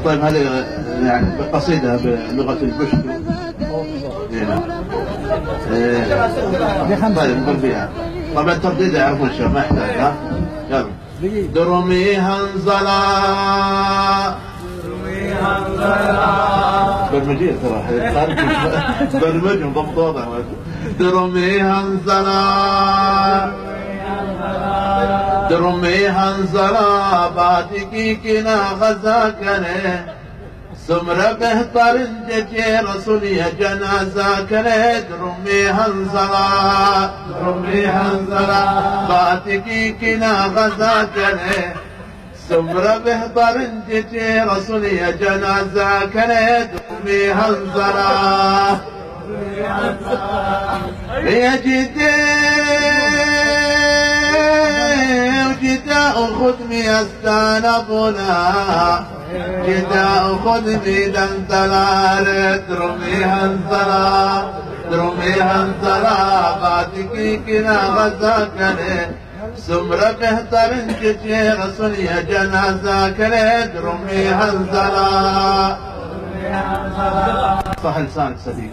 طيب هذه يعني قصيدة بلغة البشت. طيب نقول فيها طبعا ترديد يعرفون الشيخ ما يحتاج. ها يلا. درمي هنزلا برمجية ترى برمج وضبط وضع. درمي هنزلا درمي هنزلا باتكي كنا غزاكني سمر بهتر جي رسولي جنازة كني درمي هنزلا باتكي كنا غزاكني سمر بهتر جي رسولي جنازة كني درمي هنزلا يا جدي وجداء خدمي استانبنا جداء خدمي دنتلال درمي هنزلا باتكي كنا غزاكني سمر بهتر جي رسولي جنازة كني درمي هنزلا. صح لسانك صديق.